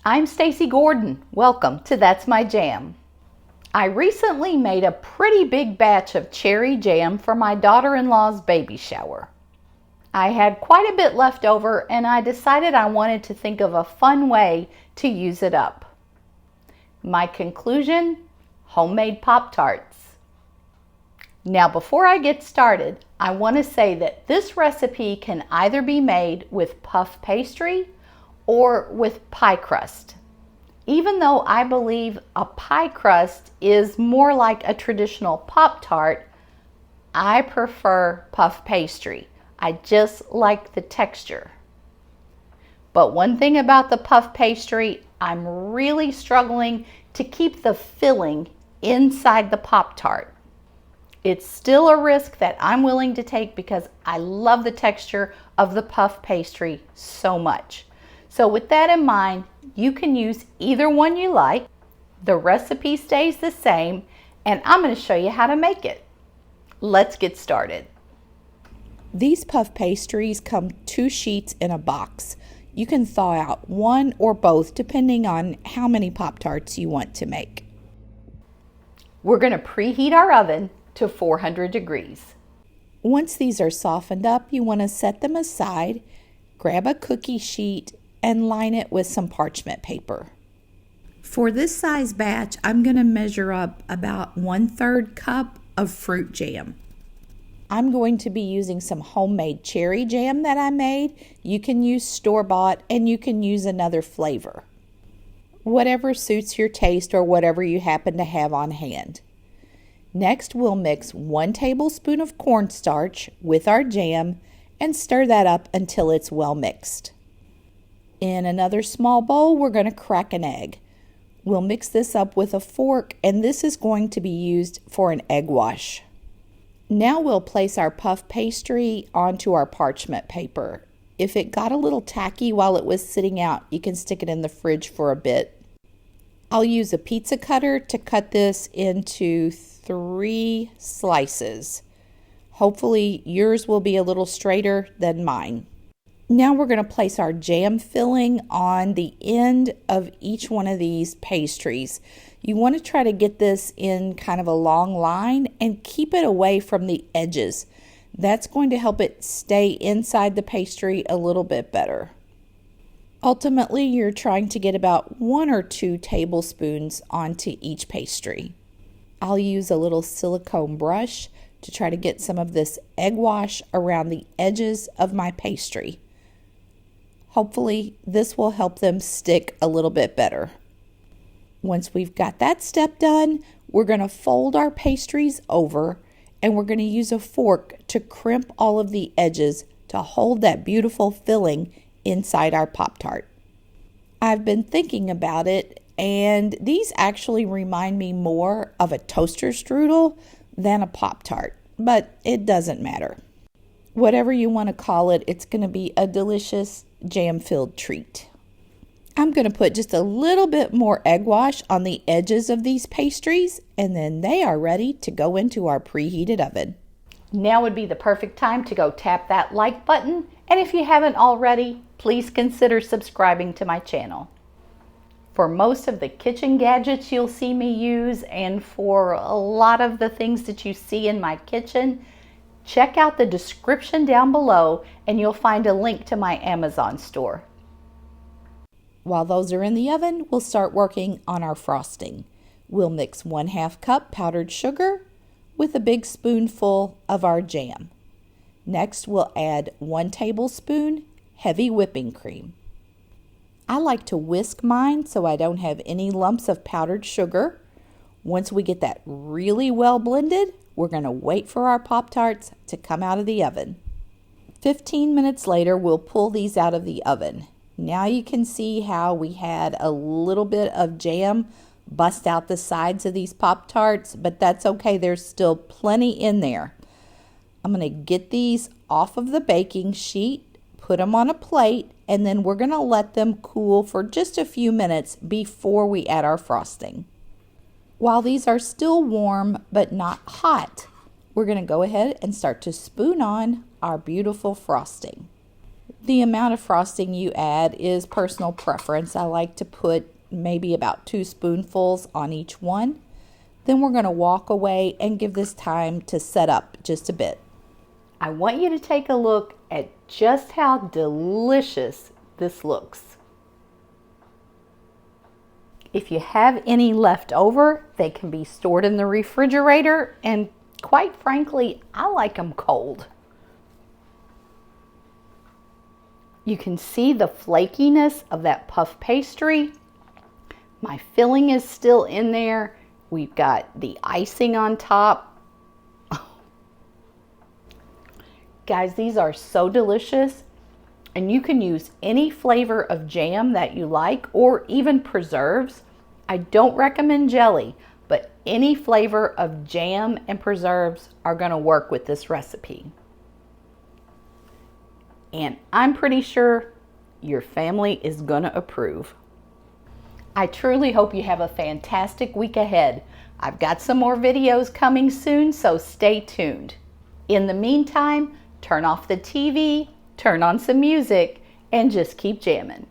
I'm Stacy Gordon. Welcome to That's My Jam. I recently made a pretty big batch of cherry jam for my daughter-in-law's baby shower. I had quite a bit left over and I decided I wanted to think of a fun way to use it up. My conclusion: homemade Pop Tarts. Now before I get started, I want to say that this recipe can either be made with puff pastry or with pie crust. Even though I believe a pie crust is more like a traditional Pop-Tart, I prefer puff pastry. I just like the texture. But one thing about the puff pastry, I'm really struggling to keep the filling inside the Pop-Tart. It's still a risk that I'm willing to take because I love the texture of the puff pastry so much. So with that in mind, you can use either one you like. The recipe stays the same, and I'm going to show you how to make it. Let's get started. These puff pastries come 2 sheets in a box. You can thaw out one or both depending on how many Pop-Tarts you want to make. We're going to preheat our oven to 400 degrees. Once these are softened up, you want to set them aside, grab a cookie sheet, and line it with some parchment paper. For this size batch, I'm going to measure up about 1/3 cup of fruit jam. I'm going to be using some homemade cherry jam that I made. You can use store-bought and you can use another flavor. Whatever suits your taste or whatever you happen to have on hand. Next, we'll mix 1 tablespoon of cornstarch with our jam and stir that up until it's well mixed. In another small bowl, we're going to crack an egg. We'll mix this up with a fork, and this is going to be used for an egg wash. Now we'll place our puff pastry onto our parchment paper. If it got a little tacky while it was sitting out, you can stick it in the fridge for a bit. I'll use a pizza cutter to cut this into 3 slices. Hopefully yours will be a little straighter than mine. Now we're going to place our jam filling on the end of each one of these pastries. You want to try to get this in kind of a long line and keep it away from the edges. That's going to help it stay inside the pastry a little bit better. Ultimately, you're trying to get about 1 or 2 tablespoons onto each pastry. I'll use a little silicone brush to try to get some of this egg wash around the edges of my pastry. Hopefully, this will help them stick a little bit better. Once we've got that step done, we're going to fold our pastries over and we're going to use a fork to crimp all of the edges to hold that beautiful filling inside our Pop-Tart. I've been thinking about it, and these actually remind me more of a toaster strudel than a Pop-Tart, but it doesn't matter. Whatever you want to call it, it's going to be a delicious jam-filled treat. I'm going to put just a little bit more egg wash on the edges of these pastries, and then they are ready to go into our preheated oven. Now would be the perfect time to go tap that like button, and if you haven't already, please consider subscribing to my channel. For most of the kitchen gadgets you'll see me use, and for a lot of the things that you see in my kitchen, check out the description down below and you'll find a link to my Amazon store. While those are in the oven, we'll start working on our frosting. We'll mix 1/2 cup powdered sugar with a big spoonful of our jam. Next, we'll add 1 tablespoon heavy whipping cream. I like to whisk mine so I don't have any lumps of powdered sugar. Once we get that really well blended, we're going to wait for our Pop-Tarts to come out of the oven. 15 minutes later, we'll pull these out of the oven. Now you can see how we had a little bit of jam bust out the sides of these Pop-Tarts, but that's okay. There's still plenty in there. I'm going to get these off of the baking sheet, put them on a plate, and then we're going to let them cool for just a few minutes before we add our frosting. While these are still warm but not hot, we're going to go ahead and start to spoon on our beautiful frosting. The amount of frosting you add is personal preference. I like to put maybe about 2 spoonfuls on each one. Then we're going to walk away and give this time to set up just a bit. I want you to take a look at just how delicious this looks. If you have any left over, they can be stored in the refrigerator, and quite frankly, I like them cold. You can see the flakiness of that puff pastry. My filling is still in there. We've got the icing on top. Guys, these are so delicious, and you can use any flavor of jam that you like, or even preserves. I don't recommend jelly, but any flavor of jam and preserves are going to work with this recipe. And I'm pretty sure your family is going to approve. I truly hope you have a fantastic week ahead. I've got some more videos coming soon, so stay tuned. In the meantime, turn off the TV, turn on some music, and just keep jamming.